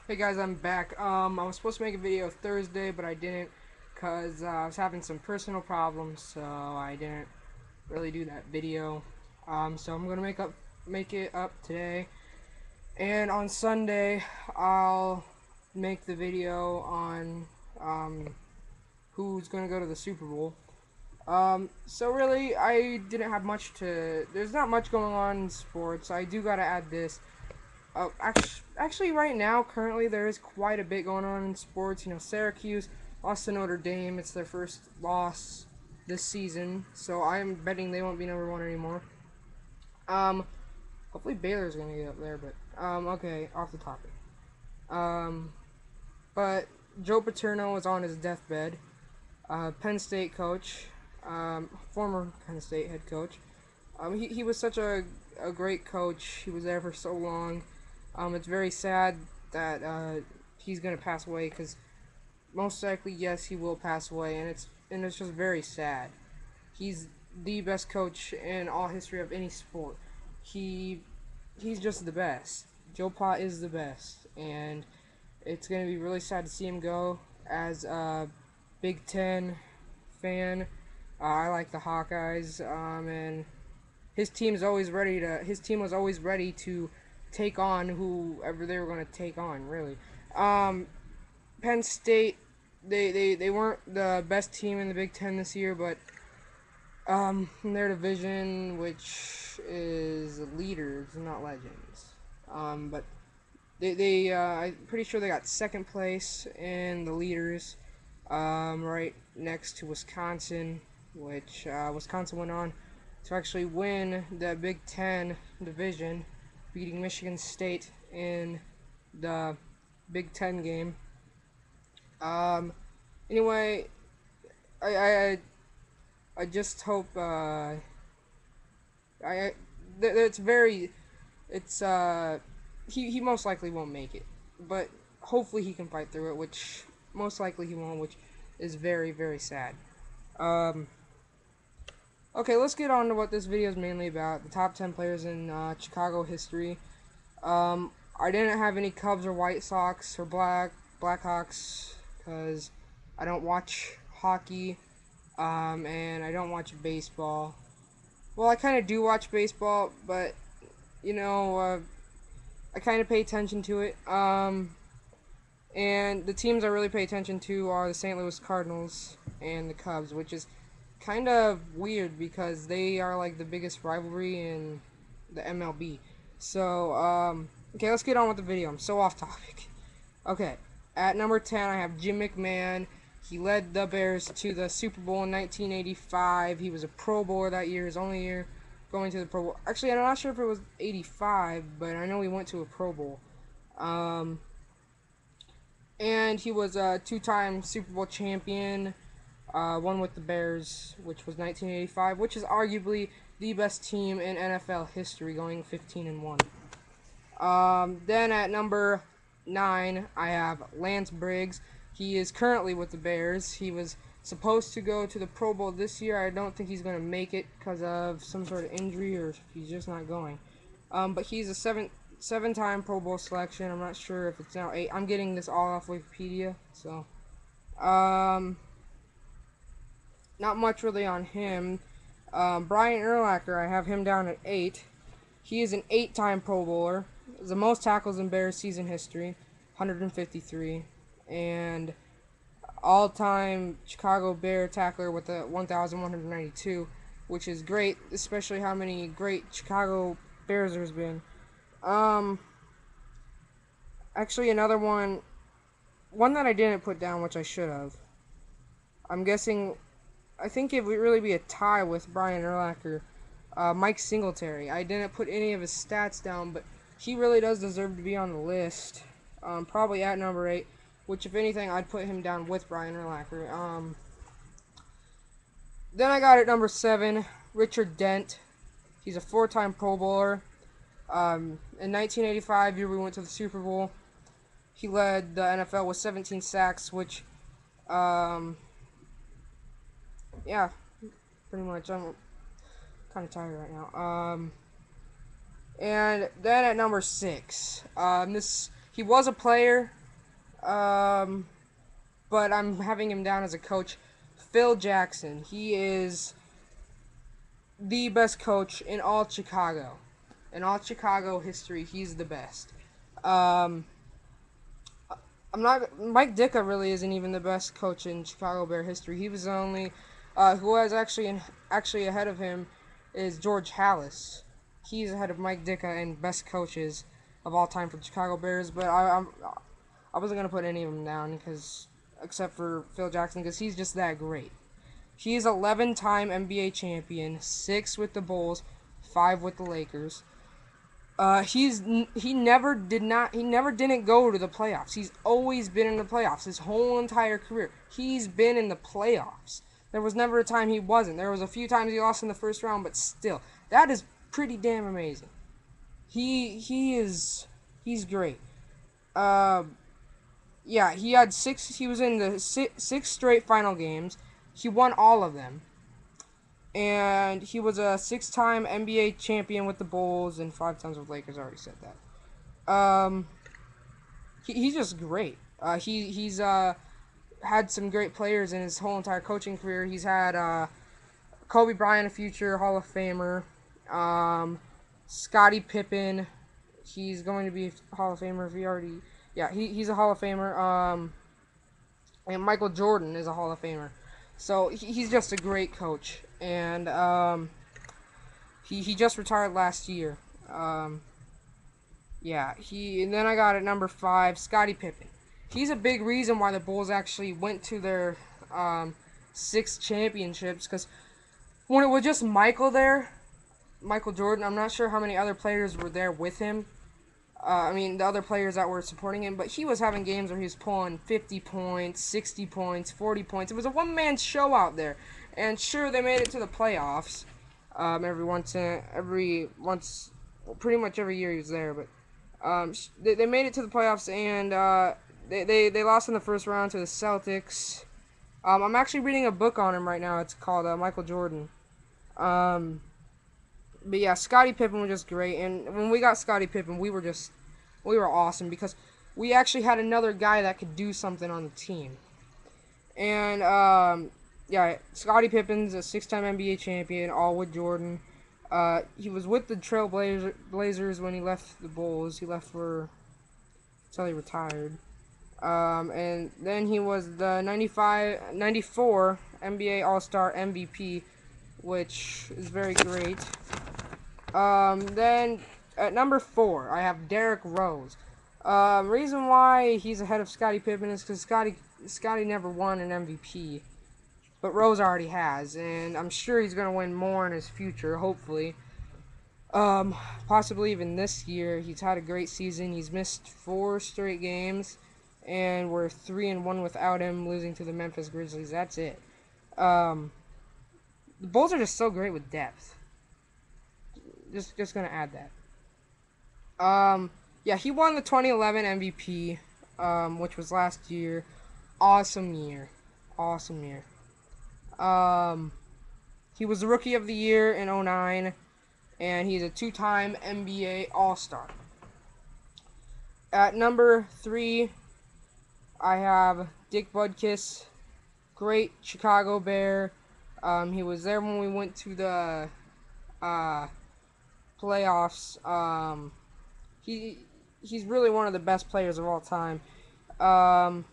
Hey guys, I'm back. I was supposed to make a video Thursday, but I didn't because I was having some personal problems, so I didn't really do that video. So I'm gonna make it up today, and on Sunday I'll make the video on um, who's gonna go to the Super Bowl. So really, I didn't have much to. There's not much going on in sports. I do gotta add this. Actually, right now, currently, there is quite a bit going on in sports. You know, Syracuse lost to Notre Dame. It's their first loss this season, so I'm betting they won't be number one anymore. Um, Hopefully Baylor's gonna get up there, but okay, off the topic. Um, but Joe Paterno is on his deathbed. Penn State coach, former Penn State head coach. He was such a great coach. He was there for so long. It's very sad that he's gonna pass away because most likely, yes, he will pass away, and it's just very sad. He's the best coach in all history of any sport. He he's just the best. Joe Pa is the best, and it's gonna be really sad to see him go. As a Big Ten fan, I like the Hawkeyes, and his team was always ready to take on whoever they were going to take on, really. um, Penn State, they weren't the best team in the Big Ten this year, but in their division, which is leaders, not legends, but I'm pretty sure they got second place in the leaders, right next to Wisconsin, which Wisconsin went on to actually win the Big Ten division, beating Michigan State in the Big Ten game. Um, anyway, I I, I just hope it's very it's he most likely won't make it, but hopefully he can fight through it, which most likely he won't, which is very sad. Um, Okay, let's get on to what this video is mainly about. The top 10 players in Chicago history. I didn't have any Cubs or White Sox or Blackhawks because I don't watch hockey, and I don't watch baseball. Well, I kind of do watch baseball, but you know, I kind of pay attention to it. And the teams I really pay attention to are the St. Louis Cardinals and the Cubs, which is kind of weird because they are like the biggest rivalry in the MLB. So, okay, let's get on with the video. I'm so off topic. Okay, at number 10, I have Jim McMahon. He led the Bears to the Super Bowl in 1985. He was a Pro Bowler that year, his only year going to the Pro Bowl. Actually, I'm not sure if it was 85, but I know he went to a Pro Bowl. Um, and he was a two-time Super Bowl champion, one with the Bears, which was 1985, which is arguably the best team in NFL history, going 15-1. Then at number 9, I have Lance Briggs. He is currently with the Bears. He was supposed to go to the Pro Bowl this year. I don't think he's going to make it because of some sort of injury, or he's just not going. But he's a seven-time Pro Bowl selection. I'm not sure if it's now 8. I'm getting this all off Wikipedia, so not much really on him. Brian Urlacher, I have him down at 8. He is an 8-time Pro Bowler. The most tackles in Bears season history, 153, and all-time Chicago Bear tackler with a 1,192, which is great, especially how many great Chicago Bears there's been. Actually, another one that I didn't put down, which I should have. I'm guessing, I think it would really be a tie with Brian Urlacher. Mike Singletary. I didn't put any of his stats down, but he really does deserve to be on the list. Probably at number 8, which, if anything, I'd put him down with Brian Urlacher. Then I got at number 7, Richard Dent. He's a 4-time Pro Bowler. In 1985, year we went to the Super Bowl, he led the NFL with 17 sacks, which, yeah, pretty much. I'm kind of tired right now. And then at number 6, he was a player. But I'm having him down as a coach. Phil Jackson. He is the best coach in all Chicago. In all Chicago history, he's the best. Um, I'm not. Mike Ditka really isn't even the best coach in Chicago Bear history. He was the only. Who was actually ahead of him is George Halas. He's ahead of Mike Ditka and best coaches of all time for the Chicago Bears. But I wasn't gonna put any of them down because except for Phil Jackson because he's just that great. He's 11-time NBA champion, 6 with the Bulls, 5 with the Lakers. He never didn't go to the playoffs. He's always been in the playoffs his whole entire career. He's been in the playoffs. There was never a time he wasn't. There was a few times he lost in the first round, but still, that is pretty damn amazing. He's great. Uh, yeah, he had 6. He was in the six straight final games. He won all of them. And he was a 6-time NBA champion with the Bulls and 5 times with Lakers. I already said that. He's just great. He's had some great players in his whole entire coaching career. He's had Kobe Bryant, a future Hall of Famer. Scottie Pippen. He's going to be a Hall of Famer if he already. Yeah, he's a Hall of Famer. And Michael Jordan is a Hall of Famer. So he's just a great coach, and he just retired last year. Yeah, and then I got at number 5, Scottie Pippen. He's a big reason why the Bulls actually went to their 6 championships, because when it was just Michael Jordan, I'm not sure how many other players were there with him. I mean, the other players that were supporting him, but he was having games where he was pulling 50 points, 60 points, 40 points. It was a one-man show out there. And sure, they made it to the playoffs. Pretty much every year he was there. But they made it to the playoffs, and they lost in the first round to the Celtics. I'm actually reading a book on him right now. It's called Michael Jordan. But yeah, Scottie Pippen was just great, and when we got Scottie Pippen, we were awesome because we actually had another guy that could do something on the team. And yeah, Scottie Pippen's a 6-time NBA champion, all with Jordan. He was with the Trail Blazers when he left the Bulls. He left until he retired. And then he was the 94 NBA All-Star MVP, which is very great. Then at number 4, I have Derrick Rose. Reason why he's ahead of Scottie Pippen is because Scottie never won an MVP, but Rose already has, and I'm sure he's gonna win more in his future, hopefully. Possibly even this year. He's had a great season. He's missed 4 straight games, and we're 3-1 without him, losing to the Memphis Grizzlies. That's it. The Bulls are just so great with depth. Just gonna add that. Yeah, he won the 2011 MVP, which was last year. Awesome year. He was the Rookie of the Year in 2009, and he's a 2-time NBA All-Star. At number 3, I have Dick Butkus, great Chicago Bear. He was there when we went to the playoffs. He's really one of the best players of all time. I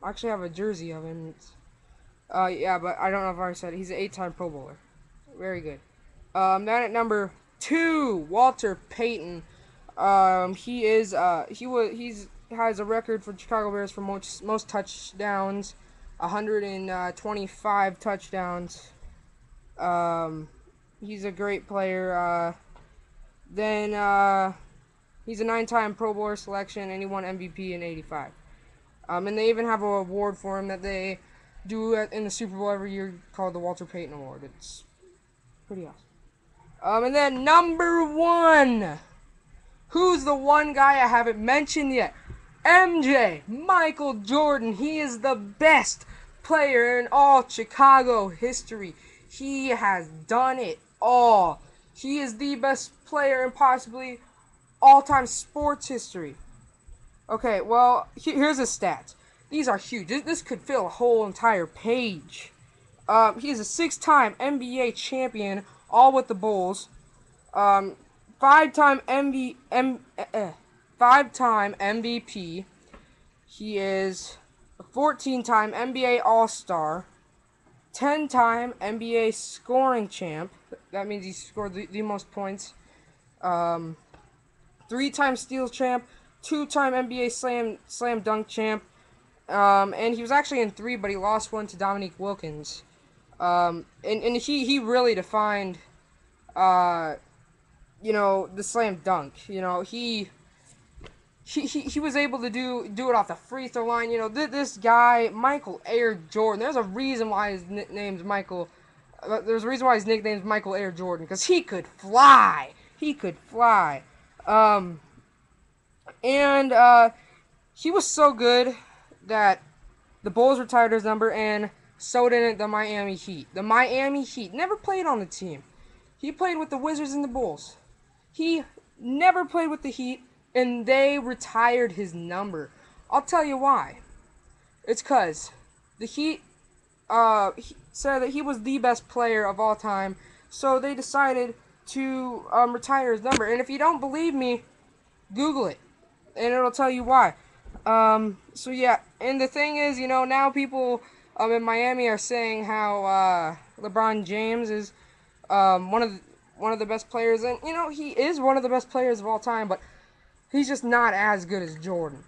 actually have a jersey of him. Yeah, but I don't know if I already said it. He's an 8-time Pro Bowler. Very good. Then at number 2, Walter Payton. He has a record for Chicago Bears for most touchdowns, 125 touchdowns. He's a great player. Then he's a 9-time Pro Bowler selection, and he won MVP in '85. And they even have an award for him that they do in the Super Bowl every year called the Walter Payton Award. It's pretty awesome. And then number 1. Who's the one guy I haven't mentioned yet? MJ, Michael Jordan. He is the best player in all Chicago history. He has done it all. He is the best player in possibly all-time sports history. Okay, well, here's his stats. These are huge. This could fill a whole entire page. He is a 6-time NBA champion, all with the Bulls. Um, 5-time five-time MVP. He is a 14-time NBA All-Star. 10-time NBA scoring champ. That means he scored the most points. 3-time steals champ. 2-time NBA slam dunk champ. And he was actually in 3, but he lost one to Dominique Wilkins. And he really defined, the slam dunk. He was able to do it off the free throw line. This guy, Michael Air Jordan. There's a reason why his nickname's Michael. There's a reason why his nickname's Michael Air Jordan, because he could fly. He could fly. And he was so good that the Bulls retired his number, and so did the Miami Heat. The Miami Heat never played on the team. He played with the Wizards and the Bulls. He never played with the Heat, and they retired his number. I'll tell you why. It's because the Heat he said that he was the best player of all time, so they decided to retire his number. And if you don't believe me, Google it, and it'll tell you why. So yeah, and the thing is, now people in Miami are saying how LeBron James is one of the best players, and he is one of the best players of all time, but he's just not as good as Jordan.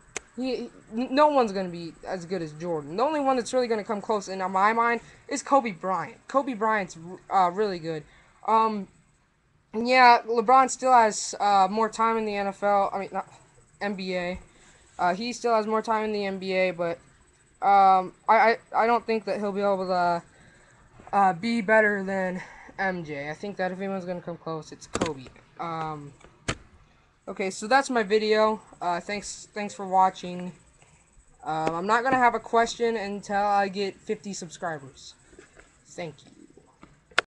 No one's going to be as good as Jordan. The only one that's really going to come close, in my mind, is Kobe Bryant. Kobe Bryant's really good. And yeah, LeBron still has more time in the NFL. I mean, not NBA. He still has more time in the NBA, but I don't think that he'll be able to be better than MJ. I think that if anyone's going to come close, it's Kobe. Okay, so that's my video. Thanks for watching. I'm not going to have a question until I get 50 subscribers. Thank you.